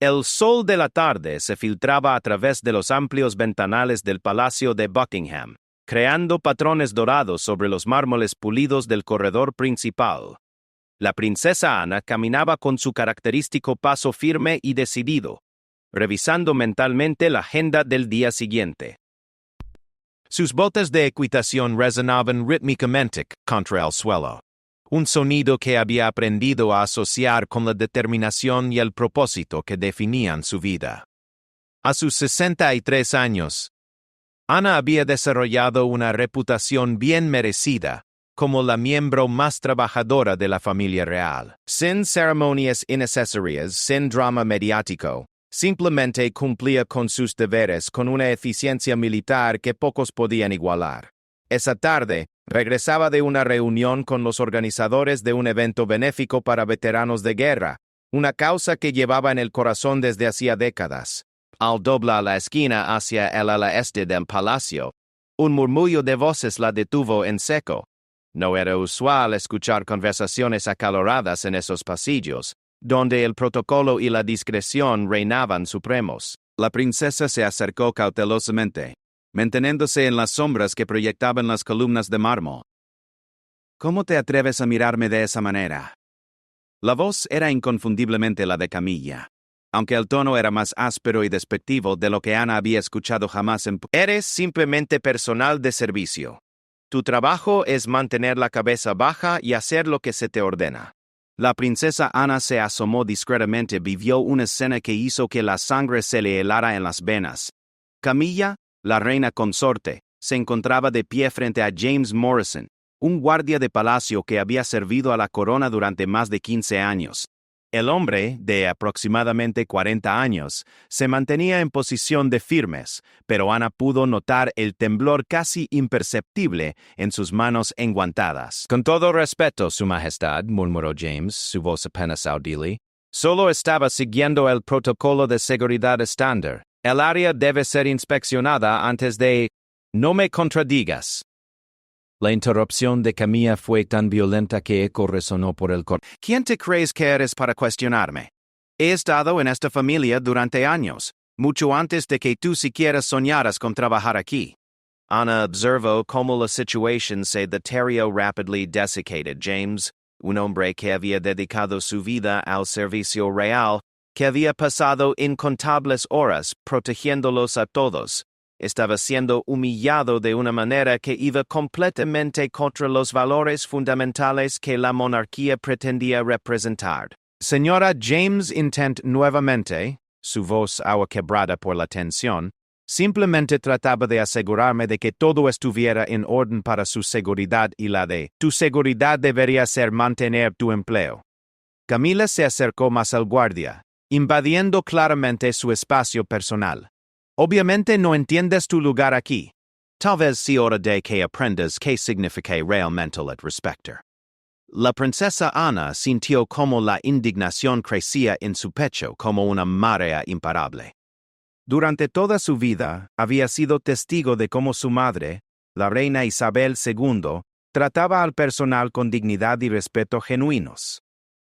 El sol de la tarde se filtraba a través de los amplios ventanales del Palacio de Buckingham, creando patrones dorados sobre los mármoles pulidos del corredor principal. La princesa Ana caminaba con su característico paso firme y decidido, revisando mentalmente la agenda del día siguiente. Sus botas de equitación resonaban rítmicamente contra el suelo, un sonido que había aprendido a asociar con la determinación y el propósito que definían su vida. A sus 63 años, Ana había desarrollado una reputación bien merecida como la miembro más trabajadora de la familia real. Sin ceremonias innecesarias, sin drama mediático, simplemente cumplía con sus deberes con una eficiencia militar que pocos podían igualar. Esa tarde, regresaba de una reunión con los organizadores de un evento benéfico para veteranos de guerra, una causa que llevaba en el corazón desde hacía décadas. Al doblar la esquina hacia el ala este del palacio, un murmullo de voces la detuvo en seco. No era usual escuchar conversaciones acaloradas en esos pasillos, donde el protocolo y la discreción reinaban supremos. La princesa se acercó cautelosamente, manteniéndose en las sombras que proyectaban las columnas de mármol. ¿Cómo te atreves a mirarme de esa manera? La voz era inconfundiblemente la de Camilla, aunque el tono era más áspero y despectivo de lo que Ana había escuchado jamás en... Eres simplemente personal de servicio. Tu trabajo es mantener la cabeza baja y hacer lo que se te ordena. La princesa Ana se asomó discretamente, vivió una escena que hizo que la sangre se le helara en las venas. Camilla, la reina consorte, se encontraba de pie frente a James Morrison, un guardia de palacio que había servido a la corona durante más de 15 años. El hombre, de aproximadamente 40 años, se mantenía en posición de firmes, pero Ana pudo notar el temblor casi imperceptible en sus manos enguantadas. Con todo respeto, Su Majestad, murmuró James, su voz apenas audible, solo estaba siguiendo el protocolo de seguridad estándar. El área debe ser inspeccionada antes de... No me contradigas. La interrupción de Camilla fue tan violenta que eco resonó por el corredor. ¿Quién te crees que eres para cuestionarme? He estado en esta familia durante años, mucho antes de que tú siquiera soñaras con trabajar aquí. Ana observó cómo la situación se deterioró rapidly desiccated. James, un hombre que había dedicado su vida al servicio real, que había pasado incontables horas protegiéndolos a todos, estaba siendo humillado de una manera que iba completamente contra los valores fundamentales que la monarquía pretendía representar. Señora James intent nuevamente, su voz ahora quebrada por la tensión, simplemente trataba de asegurarme de que todo estuviera en orden para su seguridad y la de tu seguridad debería ser mantener tu empleo. Camila se acercó más al guardia, invadiendo claramente su espacio personal. Obviamente no entiendes tu lugar aquí. Tal vez sea hora de que aprendas qué significa realmente el respeto. La princesa Ana sintió cómo la indignación crecía en su pecho como una marea imparable. Durante toda su vida, había sido testigo de cómo su madre, la reina Isabel II, trataba al personal con dignidad y respeto genuinos.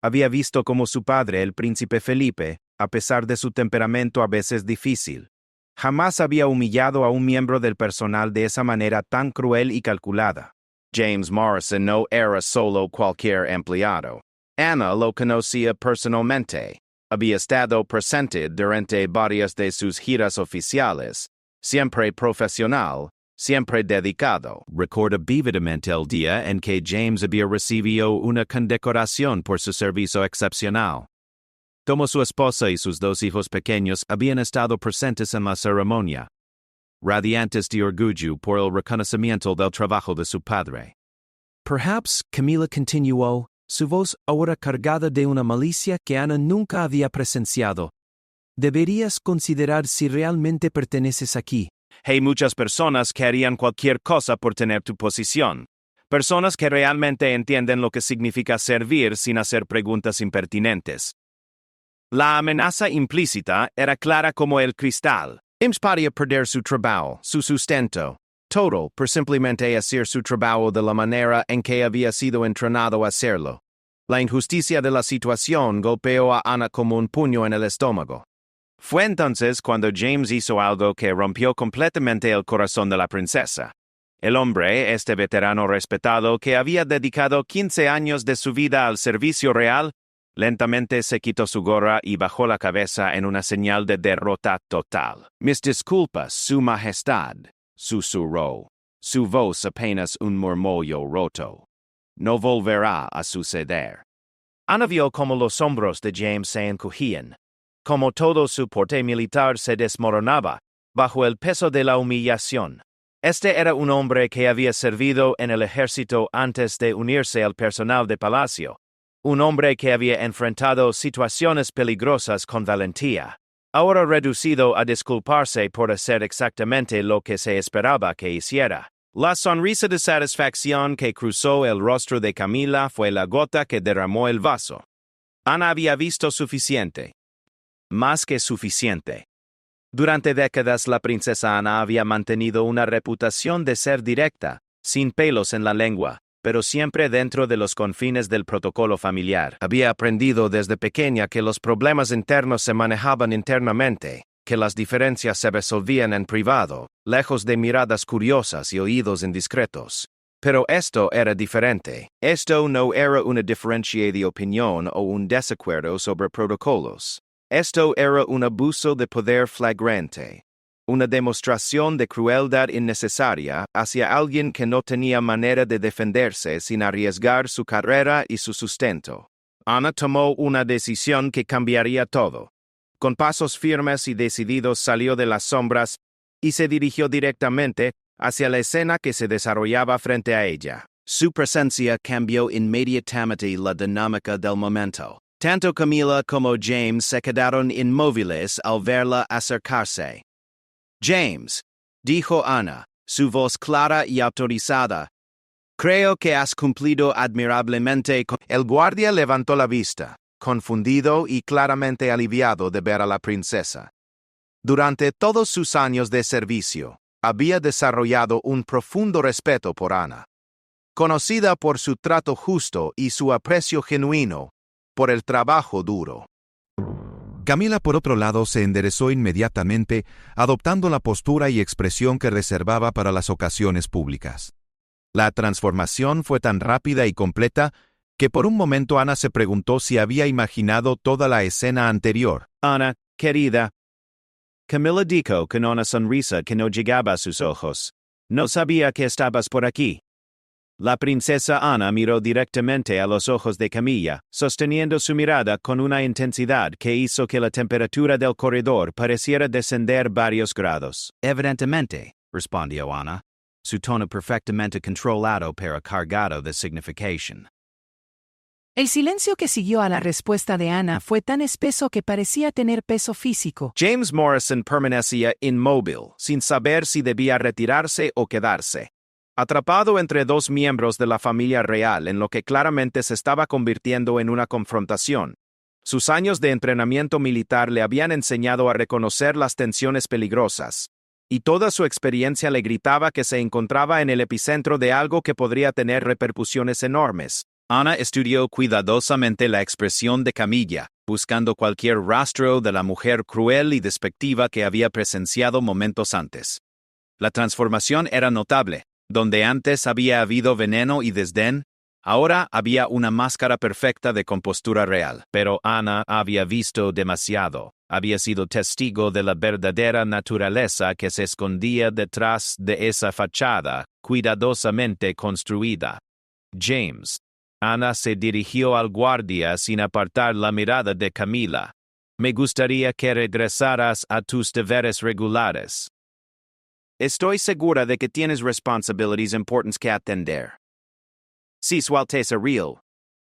Había visto cómo su padre, el príncipe Felipe, a pesar de su temperamento a veces difícil, jamás había humillado a un miembro del personal de esa manera tan cruel y calculada. James Morrison no era solo cualquier empleado. Ana lo conocía personalmente. Había estado presente durante varias de sus giras oficiales. Siempre profesional, siempre dedicado. Recuerda vívidamente el día en que James había recibido una condecoración por su servicio excepcional. Como su esposa y sus 2 hijos pequeños habían estado presentes en la ceremonia, radiantes de orgullo por el reconocimiento del trabajo de su padre. Perhaps, Camila continuó, su voz ahora cargada de una malicia que Ana nunca había presenciado. Deberías considerar si realmente perteneces aquí. Hay muchas personas que harían cualquier cosa por tener tu posición. Personas que realmente entienden lo que significa servir sin hacer preguntas impertinentes. La amenaza implícita era clara como el cristal. James podía perder su trabajo, su sustento, todo por simplemente hacer su trabajo de la manera en que había sido entrenado a hacerlo. La injusticia de la situación golpeó a Ana como un puño en el estómago. Fue entonces cuando James hizo algo que rompió completamente el corazón de la princesa. El hombre, este veterano respetado que había dedicado 15 años de su vida al servicio real, lentamente se quitó su gorra y bajó la cabeza en una señal de derrota total. «Mis disculpas, Su Majestad», susurró, su voz apenas un murmullo roto. «No volverá a suceder». Ana vio cómo los hombros de James se encogían, como todo su porte militar se desmoronaba bajo el peso de la humillación. Este era un hombre que había servido en el ejército antes de unirse al personal de palacio, un hombre que había enfrentado situaciones peligrosas con valentía, ahora reducido a disculparse por hacer exactamente lo que se esperaba que hiciera. La sonrisa de satisfacción que cruzó el rostro de Camila fue la gota que derramó el vaso. Ana había visto suficiente. Más que suficiente. Durante décadas la princesa Ana había mantenido una reputación de ser directa, sin pelos en la lengua, pero siempre dentro de los confines del protocolo familiar. Había aprendido desde pequeña que los problemas internos se manejaban internamente, que las diferencias se resolvían en privado, lejos de miradas curiosas y oídos indiscretos. Pero esto era diferente. Esto no era una diferencia de opinión o un desacuerdo sobre protocolos. Esto era un abuso de poder flagrante, una demostración de crueldad innecesaria hacia alguien que no tenía manera de defenderse sin arriesgar su carrera y su sustento. Ana tomó una decisión que cambiaría todo. Con pasos firmes y decididos salió de las sombras y se dirigió directamente hacia la escena que se desarrollaba frente a ella. Su presencia cambió inmediatamente la dinámica del momento. Tanto Camila como James se quedaron inmóviles al verla acercarse. «James», dijo Ana, su voz clara y autorizada, «creo que has cumplido admirablemente con...». El guardia levantó la vista, confundido y claramente aliviado de ver a la princesa. Durante todos sus años de servicio, había desarrollado un profundo respeto por Ana. Conocida por su trato justo y su aprecio genuino por el trabajo duro. Camila, por otro lado, se enderezó inmediatamente, adoptando la postura y expresión que reservaba para las ocasiones públicas. La transformación fue tan rápida y completa que por un momento Ana se preguntó si había imaginado toda la escena anterior. «Ana, querida», Camila dijo con una sonrisa que no llegaba a sus ojos, «no sabía que estabas por aquí». La princesa Ana miró directamente a los ojos de Camila, sosteniendo su mirada con una intensidad que hizo que la temperatura del corredor pareciera descender varios grados. «Evidentemente», respondió Ana, su tono perfectamente controlado pero cargado de significación. El silencio que siguió a la respuesta de Ana fue tan espeso que parecía tener peso físico. James Morrison permanecía inmóvil, sin saber si debía retirarse o quedarse, atrapado entre dos miembros de la familia real en lo que claramente se estaba convirtiendo en una confrontación. Sus años de entrenamiento militar le habían enseñado a reconocer las tensiones peligrosas, y toda su experiencia le gritaba que se encontraba en el epicentro de algo que podría tener repercusiones enormes. Ana estudió cuidadosamente la expresión de Camila, buscando cualquier rastro de la mujer cruel y despectiva que había presenciado momentos antes. La transformación era notable. Donde antes había habido veneno y desdén, ahora había una máscara perfecta de compostura real. Pero Ana había visto demasiado. Había sido testigo de la verdadera naturaleza que se escondía detrás de esa fachada cuidadosamente construida. «James». Ana se dirigió al guardia sin apartar la mirada de Camila. «Me gustaría que regresaras a tus deberes regulares. Estoy segura de que tienes responsabilidades importantes que atender». «Sí, Su Alteza Real»,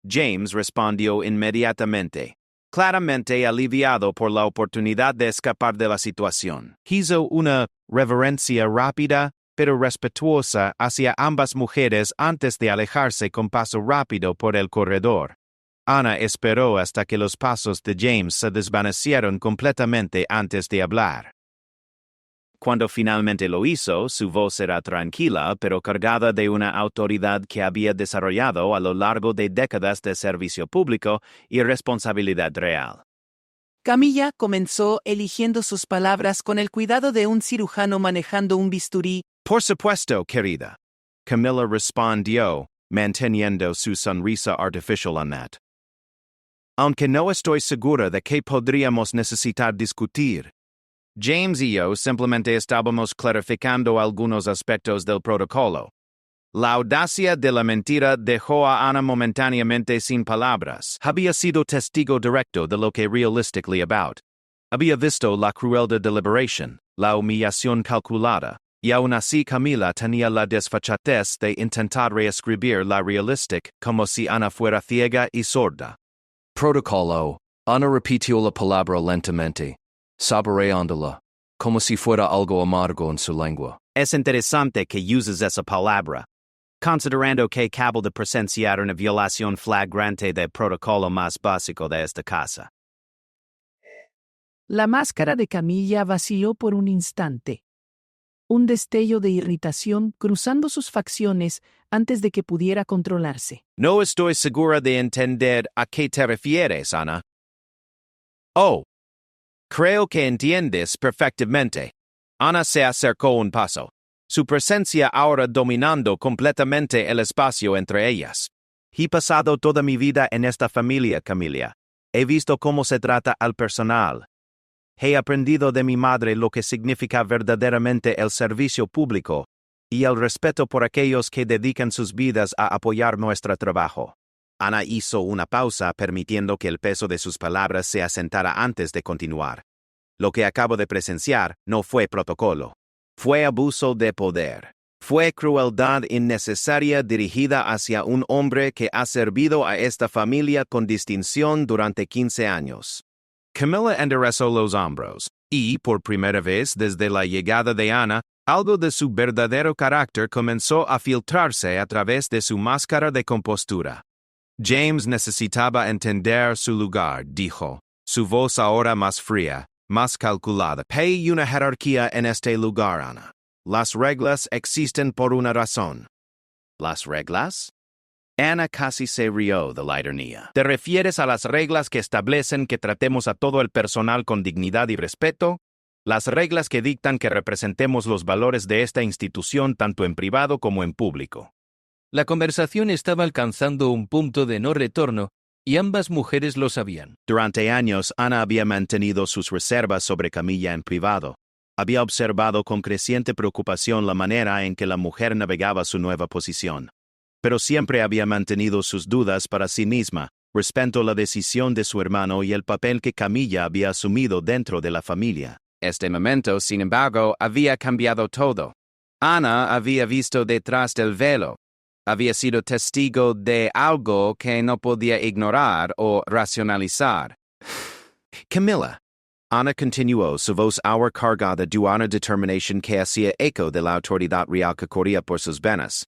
James respondió inmediatamente, claramente aliviado por la oportunidad de escapar de la situación. Hizo una reverencia rápida pero respetuosa hacia ambas mujeres antes de alejarse con paso rápido por el corredor. Ana esperó hasta que los pasos de James se desvanecieron completamente antes de hablar. Cuando finalmente lo hizo, su voz era tranquila, pero cargada de una autoridad que había desarrollado a lo largo de décadas de servicio público y responsabilidad real. Camilla comenzó eligiendo sus palabras con el cuidado de un cirujano manejando un bisturí. Por supuesto, querida. Camila respondió, manteniendo su sonrisa artificial Annette. Aunque no estoy segura de que podríamos necesitar discutir. James y yo simplemente estábamos clarificando algunos aspectos del protocolo. La audacia de la mentira dejó a Ana momentáneamente sin palabras. Había sido testigo directo de lo que realistically about. Había visto la crueldad deliberation, la humillación calculada, y aún así Camila tenía la desfachatez de intentar reescribir la realistic como si Ana fuera ciega y sorda. Protocolo. Ana repitió la palabra lentamente, saboreándola, como si fuera algo amargo en su lengua. Es interesante que uses esa palabra, considerando que acabo de presenciar una violación flagrante del protocolo más básico de esta casa. La máscara de Camilla vaciló por un instante. Un destello de irritación cruzando sus facciones antes de que pudiera controlarse. No estoy segura de entender a qué te refieres, Ana. Oh, creo que entiendes perfectamente. Ana se acercó un paso, su presencia ahora dominando completamente el espacio entre ellas. He pasado toda mi vida en esta familia, Camila. He visto cómo se trata al personal. He aprendido de mi madre lo que significa verdaderamente el servicio público y el respeto por aquellos que dedican sus vidas a apoyar nuestro trabajo. Ana hizo una pausa permitiendo que el peso de sus palabras se asentara antes de continuar. Lo que acabo de presenciar no fue protocolo. Fue abuso de poder. Fue crueldad innecesaria dirigida hacia un hombre que ha servido a esta familia con distinción durante 15 años. Camila enderezó los hombros, y, por primera vez desde la llegada de Ana, algo de su verdadero carácter comenzó a filtrarse a través de su máscara de compostura. James necesitaba entender su lugar, dijo, su voz ahora más fría, más calculada. Hay una jerarquía en este lugar, Ana. Las reglas existen por una razón. ¿Las reglas? Ana casi se rió de la ironía. ¿Te refieres a las reglas que establecen que tratemos a todo el personal con dignidad y respeto? Las reglas que dictan que representemos los valores de esta institución tanto en privado como en público. La conversación estaba alcanzando un punto de no retorno, y ambas mujeres lo sabían. Durante años, Ana había mantenido sus reservas sobre Camilla en privado. Había observado con creciente preocupación la manera en que la mujer navegaba su nueva posición. Pero siempre había mantenido sus dudas para sí misma, respecto a la decisión de su hermano y el papel que Camilla había asumido dentro de la familia. Este momento, sin embargo, había cambiado todo. Ana había visto detrás del velo. Había sido testigo de algo que no podía ignorar o racionalizar. Camila. Ana continuó, su voz ahora cargada de una determinación que hacía eco de la autoridad real que corría por sus venas.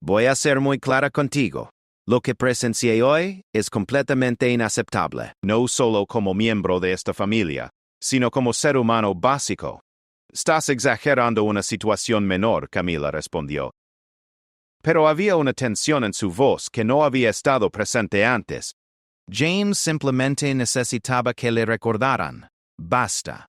Voy a ser muy clara contigo. Lo que presencié hoy es completamente inaceptable, no solo como miembro de esta familia, sino como ser humano básico. Estás exagerando una situación menor, Camila respondió. Pero había una tensión en su voz que no había estado presente antes. James simplemente necesitaba que le recordaran. Basta.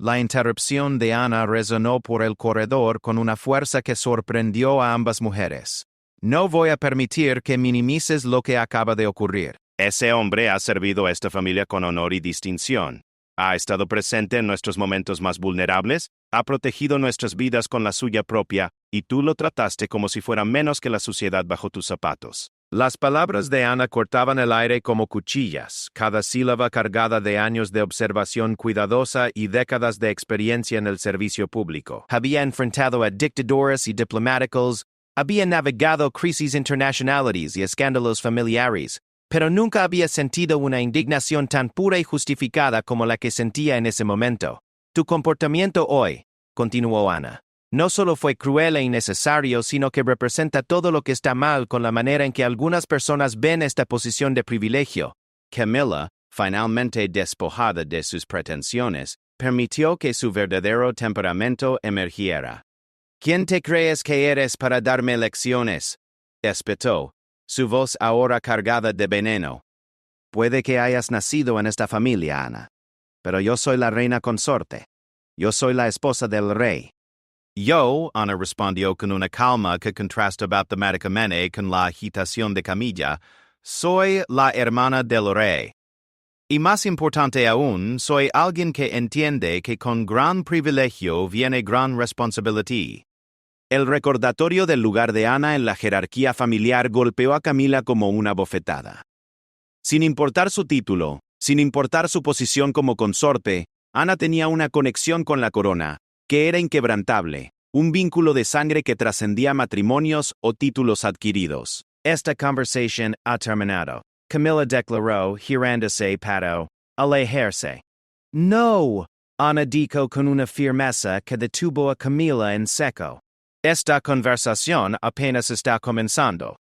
La interrupción de Ana resonó por el corredor con una fuerza que sorprendió a ambas mujeres. No voy a permitir que minimices lo que acaba de ocurrir. Ese hombre ha servido a esta familia con honor y distinción. Ha estado presente en nuestros momentos más vulnerables, ha protegido nuestras vidas con la suya propia, y tú lo trataste como si fuera menos que la suciedad bajo tus zapatos. Las palabras de Ana cortaban el aire como cuchillas, cada sílaba cargada de años de observación cuidadosa y décadas de experiencia en el servicio público. Había enfrentado a dictadores y diplomáticos, había navegado crisis internacionales y escándalos familiares, pero nunca había sentido una indignación tan pura y justificada como la que sentía en ese momento. Tu comportamiento hoy, continuó Ana, no solo fue cruel e innecesario, sino que representa todo lo que está mal con la manera en que algunas personas ven esta posición de privilegio. Camila, finalmente despojada de sus pretensiones, permitió que su verdadero temperamento emergiera. ¿Quién te crees que eres para darme lecciones?, espetó, su voz ahora cargada de veneno. Puede que hayas nacido en esta familia, Ana. pero yo soy la reina consorte. Yo soy la esposa del rey. Yo, Ana respondió con una calma que contrasta matemáticamente con la agitación de Camilla, soy la hermana del rey. Y más importante aún, soy alguien que entiende que con gran privilegio viene gran responsabilidad. El recordatorio del lugar de Ana en la jerarquía familiar golpeó a Camila como una bofetada. Sin importar su título, sin importar su posición como consorte, Ana tenía una conexión con la corona, que era inquebrantable, un vínculo de sangre que trascendía matrimonios o títulos adquiridos. Esta conversación ha terminado. Camila declaró, girándose para alejarse. No, Ana dijo con una firmeza que detuvo a Camila en seco. Esta conversación apenas está comenzando.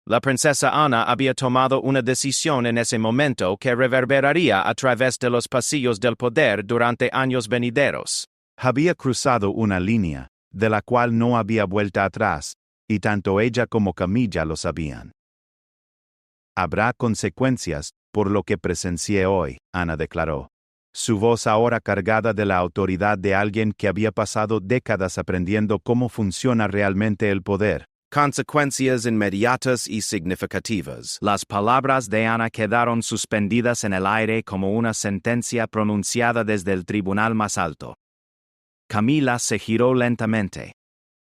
La princesa Ana había tomado una decisión en ese momento que reverberaría a través de los pasillos del poder durante años venideros. Había cruzado una línea, de la cual no había vuelta atrás, y tanto ella como Camilla lo sabían. Habrá consecuencias por lo que presencié hoy, Ana declaró. Su voz ahora cargada de la autoridad de alguien que había pasado décadas aprendiendo cómo funciona realmente el poder. Consecuencias inmediatas y significativas. Las palabras de Ana quedaron suspendidas en el aire como una sentencia pronunciada desde el tribunal más alto. Camila se giró lentamente.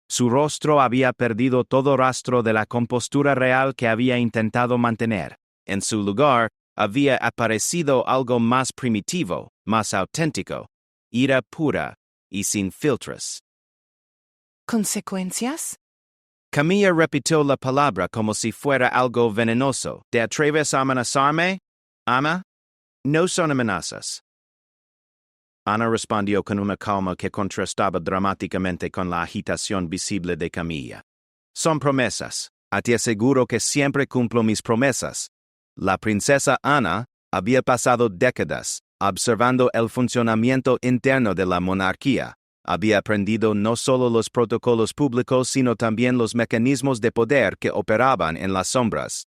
Su rostro había perdido todo rastro de la compostura real que había intentado mantener. En su lugar, había aparecido algo más primitivo, más auténtico, ira pura y sin filtros. ¿Consecuencias? Camilla repitió la palabra como si fuera algo venenoso. ¿Te atreves a amenazarme, Ana? No son amenazas. Ana respondió con una calma que contrastaba dramáticamente con la agitación visible de Camilla. Son promesas. Te aseguro que siempre cumplo mis promesas. La princesa Ana había pasado décadas observando el funcionamiento interno de la monarquía. Había aprendido no solo los protocolos públicos, sino también los mecanismos de poder que operaban en las sombras.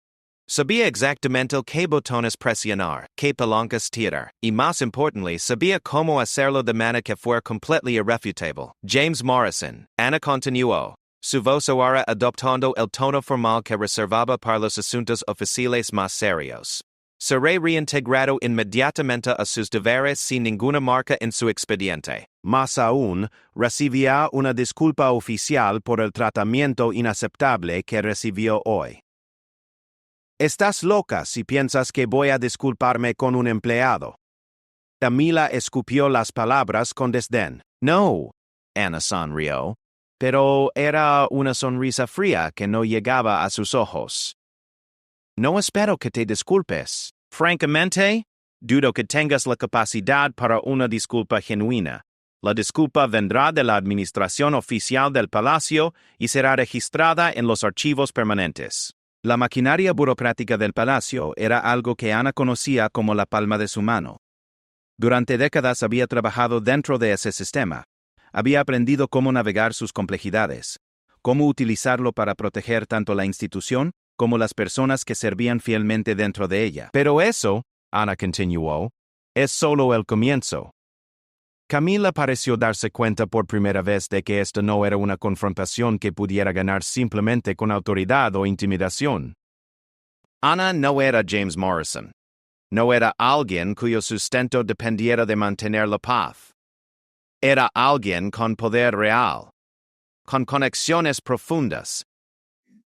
Sabía exactamente qué botones presionar, qué palancas tirar, y más importante, sabía cómo hacerlo de manera que fuera completely irrefutable. James Morrison, Ana continuó, su voz ahora adoptando el tono formal que reservaba para los asuntos oficiales más serios. Seré reintegrado inmediatamente a sus deberes sin ninguna marca en su expediente. Más aún, recibirá una disculpa oficial por el tratamiento inaceptable que recibió hoy. Estás loca si piensas que voy a disculparme con un empleado. Camila escupió las palabras con desdén. No, Ana sonrió, pero era una sonrisa fría que no llegaba a sus ojos. No espero que te disculpes. Francamente, dudo que tengas la capacidad para una disculpa genuina. La disculpa vendrá de la administración oficial del palacio y será registrada en los archivos permanentes. La maquinaria burocrática del palacio era algo que Ana conocía como la palma de su mano. Durante décadas había trabajado dentro de ese sistema. Había aprendido cómo navegar sus complejidades, cómo utilizarlo para proteger tanto la institución como las personas que servían fielmente dentro de ella. Pero eso, Ana continuó, es solo el comienzo. Camila pareció darse cuenta por primera vez de que esta no era una confrontación que pudiera ganar simplemente con autoridad o intimidación. Ana no era James Morrison. No era alguien cuyo sustento dependiera de mantener la paz. Era alguien con poder real, con conexiones profundas,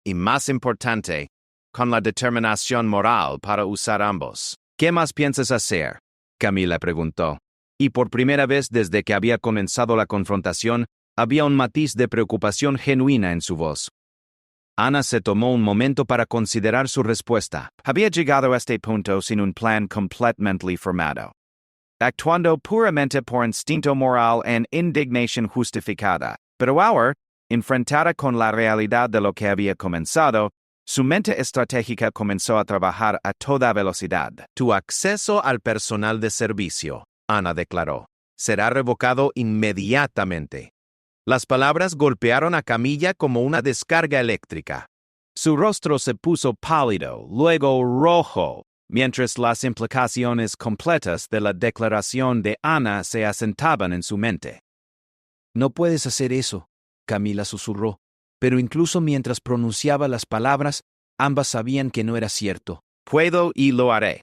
y más importante, con la determinación moral para usar ambos. ¿Qué más piensas hacer?, Camila preguntó. Y por primera vez desde que había comenzado la confrontación, había un matiz de preocupación genuina en su voz. Ana se tomó un momento para considerar su respuesta. Había llegado a este punto sin un plan completamente formado, actuando puramente por instinto moral en indignación justificada. Pero ahora, enfrentada con la realidad de lo que había comenzado, su mente estratégica comenzó a trabajar a toda velocidad. Tu acceso al personal de servicio, Ana declaró, será revocado inmediatamente. Las palabras golpearon a Camilla como una descarga eléctrica. Su rostro se puso pálido, luego rojo, mientras las implicaciones completas de la declaración de Ana se asentaban en su mente. No puedes hacer eso, Camila susurró, pero incluso mientras pronunciaba las palabras, ambas sabían que no era cierto. Puedo y lo haré.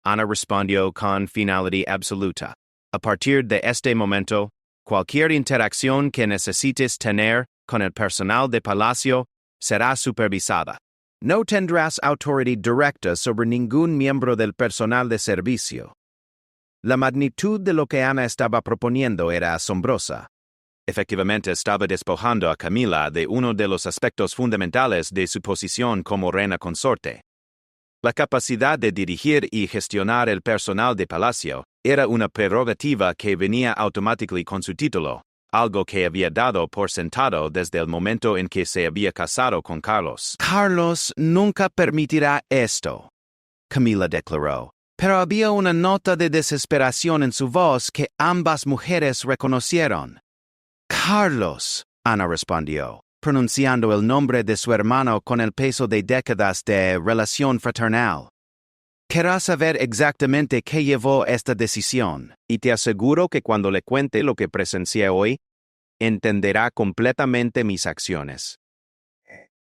Ana respondió con finalidad absoluta. A partir de este momento, cualquier interacción que necesites tener con el personal de palacio será supervisada. No tendrás autoridad directa sobre ningún miembro del personal de servicio. La magnitud de lo que Ana estaba proponiendo era asombrosa. Efectivamente estaba despojando a Camila de uno de los aspectos fundamentales de su posición como reina consorte. La capacidad de dirigir y gestionar el personal de palacio era una prerrogativa que venía automáticamente con su título, algo que había dado por sentado desde el momento en que se había casado con Carlos. Carlos nunca permitirá esto, Camila declaró, pero había una nota de desesperación en su voz que ambas mujeres reconocieron. Carlos, Ana respondió, pronunciando el nombre de su hermano con el peso de décadas de relación fraternal. Querrás saber exactamente qué llevó esta decisión, y te aseguro que cuando le cuente lo que presencié hoy, entenderá completamente mis acciones.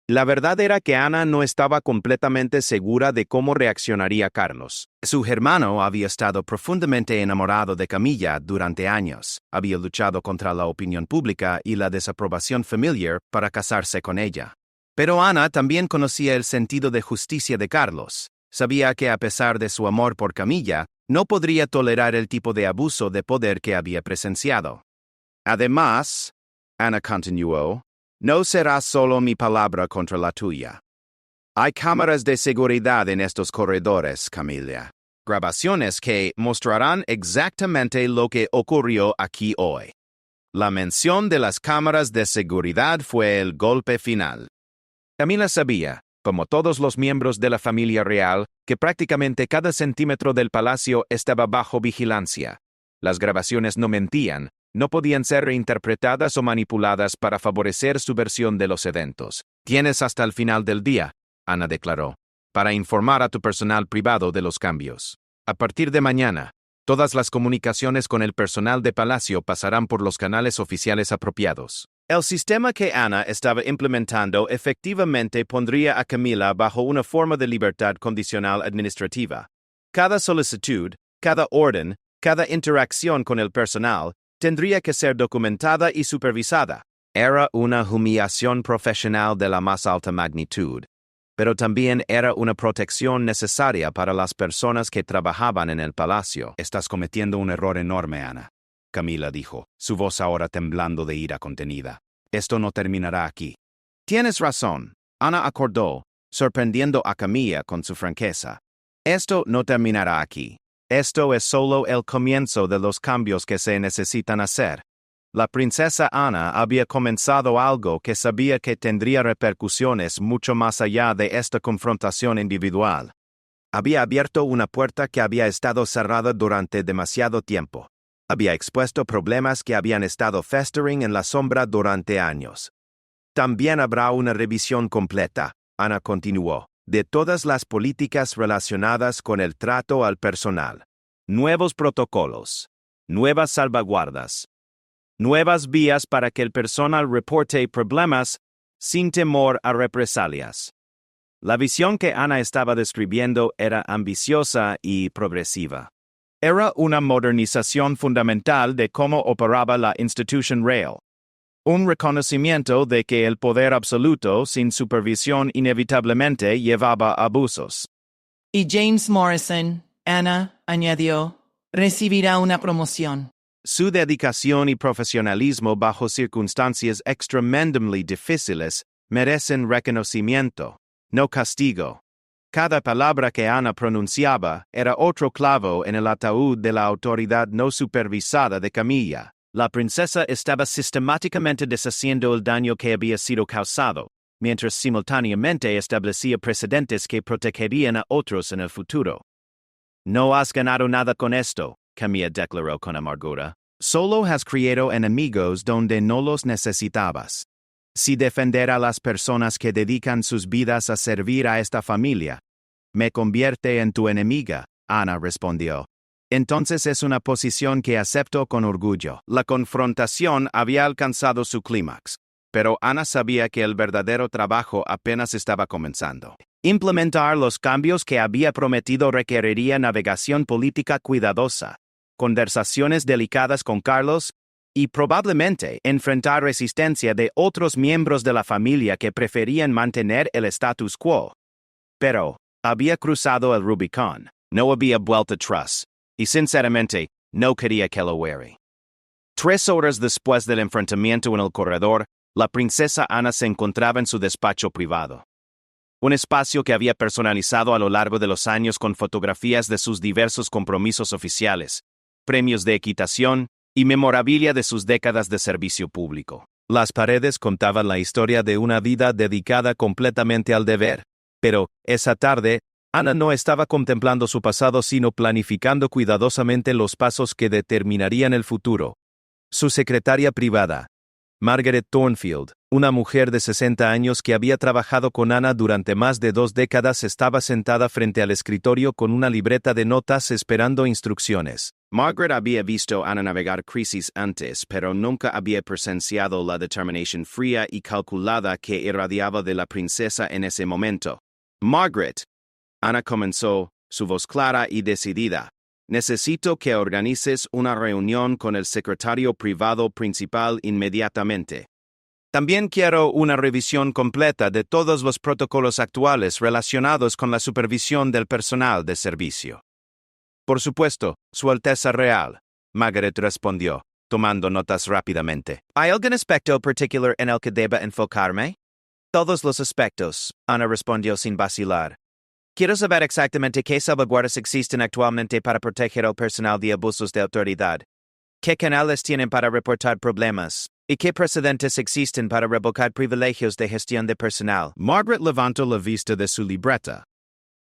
La verdad era que Ana no estaba completamente segura de cómo reaccionaría Carlos. Su hermano había estado profundamente enamorado de Camila durante años. Había luchado contra la opinión pública y la desaprobación familiar para casarse con ella. Pero Ana también conocía el sentido de justicia de Carlos. Sabía que a pesar de su amor por Camila, no podría tolerar el tipo de abuso de poder que había presenciado. Además, Ana continuó, no será solo mi palabra contra la tuya. Hay cámaras de seguridad en estos corredores, Camila. Grabaciones que mostrarán exactamente lo que ocurrió aquí hoy. La mención de las cámaras de seguridad fue el golpe final. Camila sabía, como todos los miembros de la familia real, que prácticamente cada centímetro del palacio estaba bajo vigilancia. Las grabaciones no mentían, no podían ser reinterpretadas o manipuladas para favorecer su versión de los eventos. Tienes hasta el final del día, Ana declaró, para informar a tu personal privado de los cambios. A partir de mañana, todas las comunicaciones con el personal de palacio pasarán por los canales oficiales apropiados. El sistema que Ana estaba implementando efectivamente pondría a Camila bajo una forma de libertad condicional administrativa. Cada solicitud, cada orden, cada interacción con el personal tendría que ser documentada y supervisada. Era una humillación profesional de la más alta magnitud, pero también era una protección necesaria para las personas que trabajaban en el palacio. Estás cometiendo un error enorme, Ana, Camila dijo, su voz ahora temblando de ira contenida. Esto no terminará aquí. Tienes razón, Ana acordó, sorprendiendo a Camila con su franqueza. Esto no terminará aquí. Esto es solo el comienzo de los cambios que se necesitan hacer. La princesa Ana había comenzado algo que sabía que tendría repercusiones mucho más allá de esta confrontación individual. Había abierto una puerta que había estado cerrada durante demasiado tiempo. Había expuesto problemas que habían estado festering en la sombra durante años. También habrá una revisión completa, Ana continuó, de todas las políticas relacionadas con el trato al personal. Nuevos protocolos, nuevas salvaguardas, nuevas vías para que el personal reporte problemas sin temor a represalias. La visión que Ana estaba describiendo era ambiciosa y progresiva. Era una modernización fundamental de cómo operaba la institución real. Un reconocimiento de que el poder absoluto sin supervisión inevitablemente llevaba a abusos. Y James Morrison, Ana añadió, recibirá una promoción. Su dedicación y profesionalismo bajo circunstancias extremadamente difíciles merecen reconocimiento, no castigo. Cada palabra que Ana pronunciaba era otro clavo en el ataúd de la autoridad no supervisada de Camila. La princesa estaba sistemáticamente deshaciendo el daño que había sido causado, mientras simultáneamente establecía precedentes que protegerían a otros en el futuro. No has ganado nada con esto, Camila declaró con amargura. Solo has creado enemigos donde no los necesitabas. Si defender a las personas que dedican sus vidas a servir a esta familia, Me convierte en tu enemiga, Ana respondió. Entonces es una posición que acepto con orgullo. La confrontación había alcanzado su clímax, pero Ana sabía que el verdadero trabajo apenas estaba comenzando. Implementar los cambios que había prometido requeriría navegación política cuidadosa, conversaciones delicadas con Carlos y probablemente enfrentar resistencia de otros miembros de la familia que preferían mantener el status quo. Pero había cruzado el Rubicón, no había vuelta atrás, y sinceramente no quería que lo hubiera. 3 horas después del enfrentamiento en el corredor, la princesa Ana se encontraba en su despacho privado. Un espacio que había personalizado a lo largo de los años con fotografías de sus diversos compromisos oficiales, premios de equitación y memorabilia de sus décadas de servicio público. Las paredes contaban la historia de una vida dedicada completamente al deber, pero esa tarde, Ana no estaba contemplando su pasado sino planificando cuidadosamente los pasos que determinarían el futuro. Su secretaria privada, Margaret Thornfield, una mujer de 60 años que había trabajado con Ana durante más de 2 décadas, estaba sentada frente al escritorio con una libreta de notas esperando instrucciones. Margaret había visto a Ana navegar crisis antes, pero nunca había presenciado la determinación fría y calculada que irradiaba de la princesa en ese momento. Margaret, Ana comenzó, su voz clara y decidida. Necesito que organices una reunión con el secretario privado principal inmediatamente. También quiero una revisión completa de todos los protocolos actuales relacionados con la supervisión del personal de servicio. Por supuesto, Su Alteza Real, Margaret respondió, tomando notas rápidamente. ¿Hay algún aspecto particular en el que deba enfocarme? Todos los aspectos, Ana respondió sin vacilar. Quiero saber exactamente qué salvaguardas existen actualmente para proteger al personal de abusos de autoridad, qué canales tienen para reportar problemas, y qué precedentes existen para revocar privilegios de gestión de personal. Margaret levantó la vista de su libreta,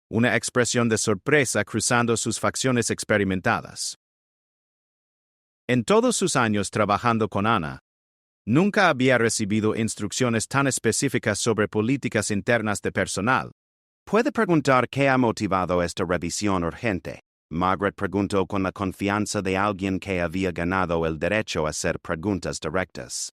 una expresión de sorpresa cruzando sus facciones experimentadas. En todos sus años trabajando con Ana, nunca había recibido instrucciones tan específicas sobre políticas internas de personal. ¿Puede preguntar qué ha motivado esta revisión urgente? Margaret preguntó con la confianza de alguien que había ganado el derecho a hacer preguntas directas.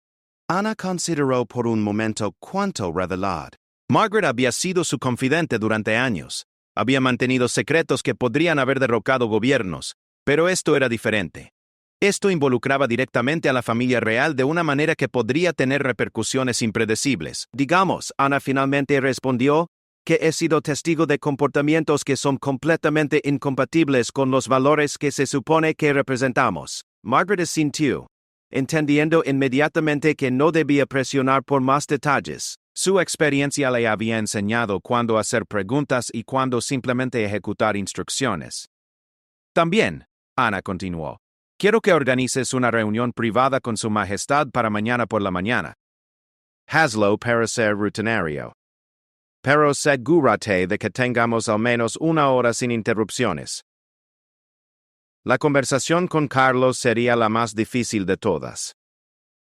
Ana consideró por un momento cuánto revelar. Margaret había sido su confidente durante años. Había mantenido secretos que podrían haber derrocado gobiernos, pero esto era diferente. Esto involucraba directamente a la familia real de una manera que podría tener repercusiones impredecibles. Digamos, Ana finalmente respondió, que he sido testigo de comportamientos que son completamente incompatibles con los valores que se supone que representamos. Margaret asintió, entendiendo inmediatamente que no debía presionar por más detalles. Su experiencia le había enseñado cuándo hacer preguntas y cuándo simplemente ejecutar instrucciones. También, Ana continuó, quiero que organices una reunión privada con Su Majestad para mañana por la mañana. Hazlo para ser rutinario. Pero asegúrate de que tengamos al menos 1 hora sin interrupciones. La conversación con Carlos sería la más difícil de todas.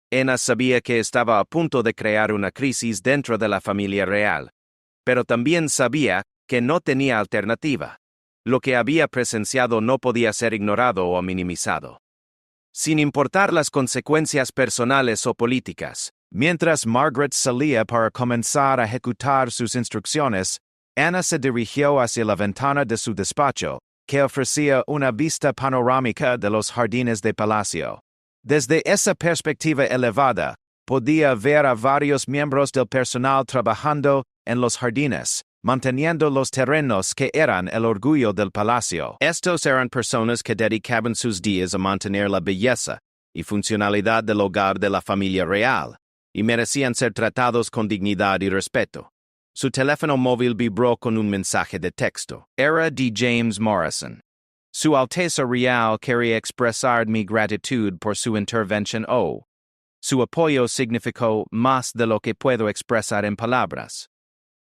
Ana sabía que estaba a punto de crear una crisis dentro de la familia real, pero también sabía que no tenía alternativa. Lo que había presenciado no podía ser ignorado o minimizado. Sin importar las consecuencias personales o políticas, mientras Margaret salía para comenzar a ejecutar sus instrucciones, Ana se dirigió hacia la ventana de su despacho, que ofrecía una vista panorámica de los jardines de palacio. Desde esa perspectiva elevada, podía ver a varios miembros del personal trabajando en los jardines, manteniendo los terrenos que eran el orgullo del palacio. Estos eran personas que dedicaban sus días a mantener la belleza y funcionalidad del hogar de la familia real, y merecían ser tratados con dignidad y respeto. Su teléfono móvil vibró con un mensaje de texto. Era de James Morrison. Su Alteza Real quería expresar mi gratitud por su intervención hoy. Su apoyo significó más de lo que puedo expresar en palabras.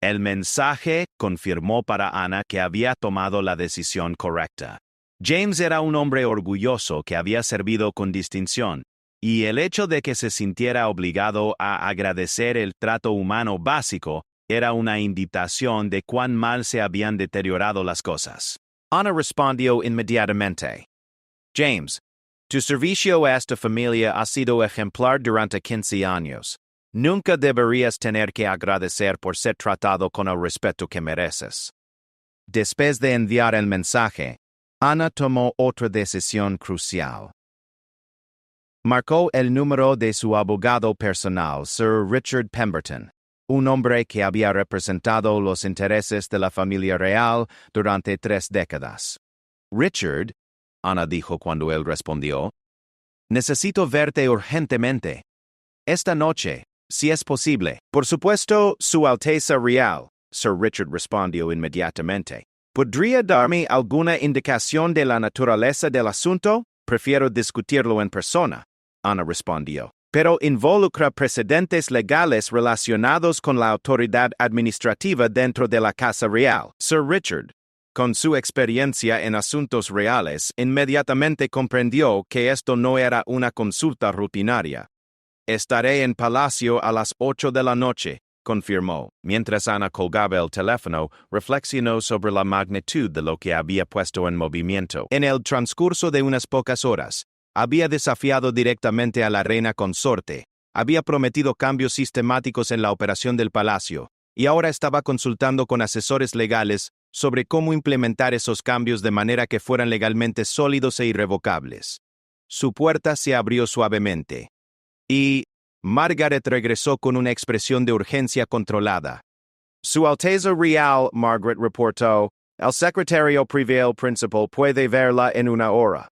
El mensaje confirmó para Ana que había tomado la decisión correcta. James era un hombre orgulloso que había servido con distinción, y el hecho de que se sintiera obligado a agradecer el trato humano básico Era una indicación de cuán mal se habían deteriorado las cosas. Ana respondió inmediatamente. James, tu servicio a esta familia ha sido ejemplar durante 15 años. Nunca deberías tener que agradecer por ser tratado con el respeto que mereces. Después de enviar el mensaje, Ana tomó otra decisión crucial. Marcó el número de su abogado personal, Sir Richard Pemberton, un hombre que había representado los intereses de la familia real durante 3 décadas. Richard, Ana dijo cuando él respondió, necesito verte urgentemente. Esta noche, si es posible. Por supuesto, Su Alteza Real, Sir Richard respondió inmediatamente. ¿Podría darme alguna indicación de la naturaleza del asunto? Prefiero discutirlo en persona, Ana respondió. Pero involucra precedentes legales relacionados con la autoridad administrativa dentro de la Casa Real. Sir Richard, con su experiencia en asuntos reales, inmediatamente comprendió que esto no era una consulta rutinaria. Estaré en Palacio a las 8 de la noche, confirmó. Mientras Ana colgaba el teléfono, reflexionó sobre la magnitud de lo que había puesto en movimiento. En el transcurso de unas pocas horas, había desafiado directamente a la reina consorte, había prometido cambios sistemáticos en la operación del palacio, y ahora estaba consultando con asesores legales sobre cómo implementar esos cambios de manera que fueran legalmente sólidos e irrevocables. Su puerta se abrió suavemente. Y Margaret regresó con una expresión de urgencia controlada. Su Alteza Real, Margaret reportó, el secretario privado principal puede verla en una hora.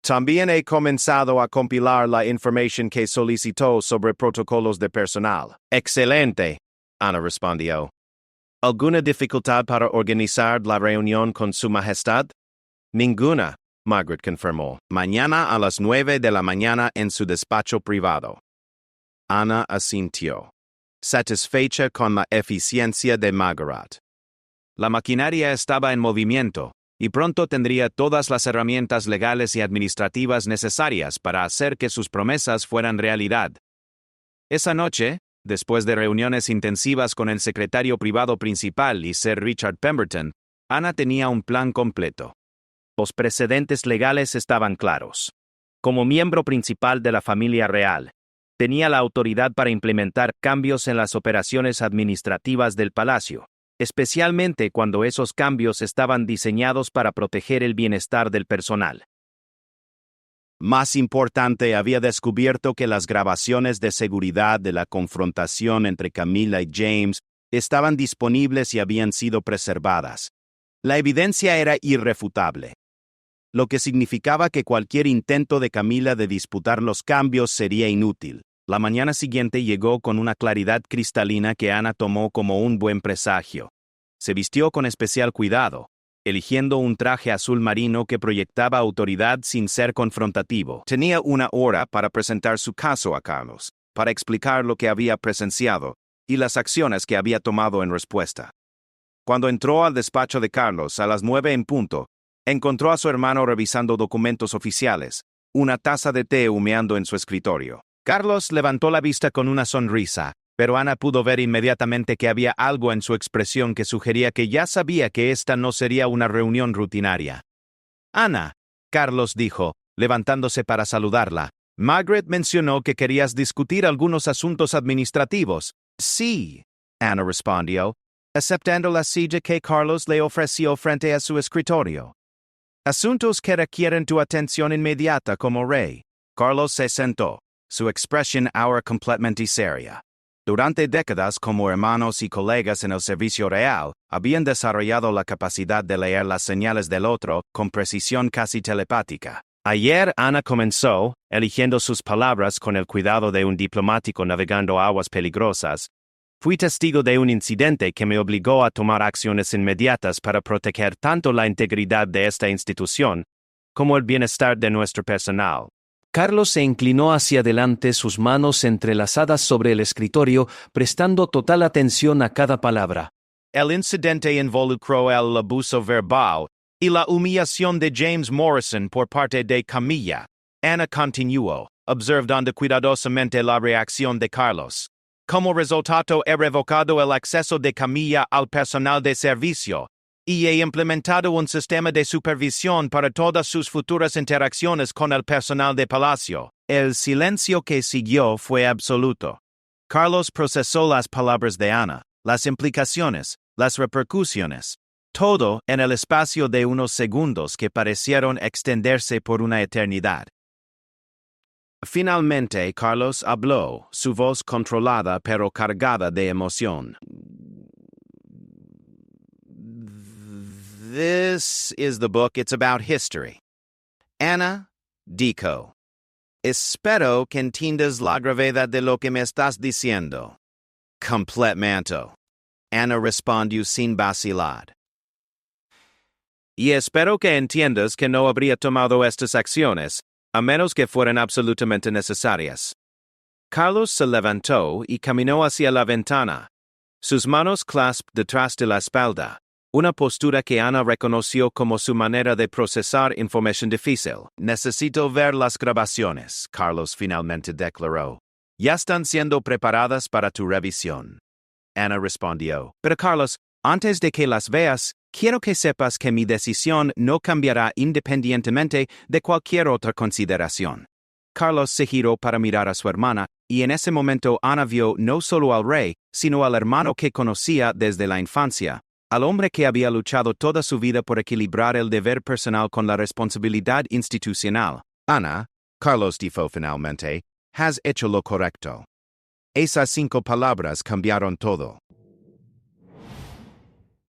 También he comenzado a compilar la información que solicitó sobre protocolos de personal. Excelente, Ana respondió. ¿Alguna dificultad para organizar la reunión con Su Majestad? Ninguna, Margaret confirmó. Mañana a las 9 de la mañana en su despacho privado. Ana asintió, satisfecha con la eficiencia de Margaret. La maquinaria estaba en movimiento, y pronto tendría todas las herramientas legales y administrativas necesarias para hacer que sus promesas fueran realidad. Esa noche, después de reuniones intensivas con el secretario privado principal y Sir Richard Pemberton, Ana tenía un plan completo. Los precedentes legales estaban claros. Como miembro principal de la familia real, tenía la autoridad para implementar cambios en las operaciones administrativas del palacio, especialmente cuando esos cambios estaban diseñados para proteger el bienestar del personal. Más importante, había descubierto que las grabaciones de seguridad de la confrontación entre Camilla y James estaban disponibles y habían sido preservadas. La evidencia era irrefutable, lo que significaba que cualquier intento de Camilla de disputar los cambios sería inútil. La mañana siguiente llegó con una claridad cristalina que Ana tomó como un buen presagio. Se vistió con especial cuidado, eligiendo un traje azul marino que proyectaba autoridad sin ser confrontativo. Tenía una hora para presentar su caso a Carlos, para explicar lo que había presenciado y las acciones que había tomado en respuesta. Cuando entró al despacho de Carlos a las 9 en punto, encontró a su hermano revisando documentos oficiales, una taza de té humeando en su escritorio. Carlos levantó la vista con una sonrisa, pero Ana pudo ver inmediatamente que había algo en su expresión que sugería que ya sabía que esta no sería una reunión rutinaria. Ana, Carlos dijo, levantándose para saludarla. Margaret mencionó que querías discutir algunos asuntos administrativos. Sí, Ana respondió, aceptando la silla que Carlos le ofreció frente a su escritorio. Asuntos que requieren tu atención inmediata como rey. Carlos se sentó, su expresión ahora completamente seria. Durante décadas como hermanos y colegas en el servicio real, habían desarrollado la capacidad de leer las señales del otro con precisión casi telepática. Ayer Ana comenzó, eligiendo sus palabras con el cuidado de un diplomático navegando aguas peligrosas. Fui testigo de un incidente que me obligó a tomar acciones inmediatas para proteger tanto la integridad de esta institución como el bienestar de nuestro personal. Carlos se inclinó hacia adelante, sus manos entrelazadas sobre el escritorio, prestando total atención a cada palabra. El incidente involucró el abuso verbal y la humillación de James Morrison por parte de Camilla. Ana continuó, observando cuidadosamente la reacción de Carlos. Como resultado he revocado el acceso de Camilla al personal de servicio, y he implementado un sistema de supervisión para todas sus futuras interacciones con el personal de Palacio. El silencio que siguió fue absoluto. Carlos procesó las palabras de Ana, las implicaciones, las repercusiones, todo en el espacio de unos segundos que parecieron extenderse por una eternidad. Finalmente, Carlos habló, su voz controlada pero cargada de emoción. This is the book. It's about history. Ana, dijo. Espero que entiendas la gravedad de lo que me estás diciendo. Completamente. Ana respondió sin vacilar. Y espero que entiendas que no habría tomado estas acciones, a menos que fueran absolutamente necesarias. Carlos se levantó y caminó hacia la ventana. Sus manos clasped detrás de la espalda, una postura que Ana reconoció como su manera de procesar información difícil. Necesito ver las grabaciones, Carlos finalmente declaró. Ya están siendo preparadas para tu revisión. Ana respondió. Pero Carlos, antes de que las veas, quiero que sepas que mi decisión no cambiará independientemente de cualquier otra consideración. Carlos se giró para mirar a su hermana, y en ese momento Ana vio no solo al rey, sino al hermano que conocía desde la infancia, al hombre que había luchado toda su vida por equilibrar el deber personal con la responsabilidad institucional. Ana, Carlos dijo finalmente, has hecho lo correcto. Esas 5 palabras cambiaron todo.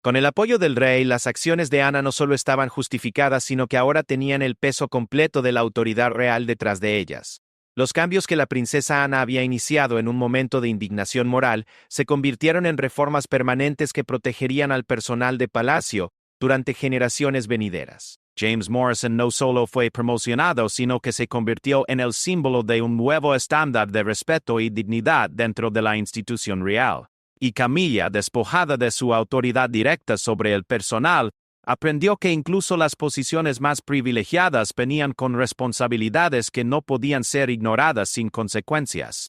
Con el apoyo del rey, las acciones de Ana no solo estaban justificadas, sino que ahora tenían el peso completo de la autoridad real detrás de ellas. Los cambios que la princesa Ana había iniciado en un momento de indignación moral se convirtieron en reformas permanentes que protegerían al personal de palacio durante generaciones venideras. James Morrison no solo fue promocionado, sino que se convirtió en el símbolo de un nuevo estándar de respeto y dignidad dentro de la institución real. Y Camilla, despojada de su autoridad directa sobre el personal, aprendió que incluso las posiciones más privilegiadas venían con responsabilidades que no podían ser ignoradas sin consecuencias.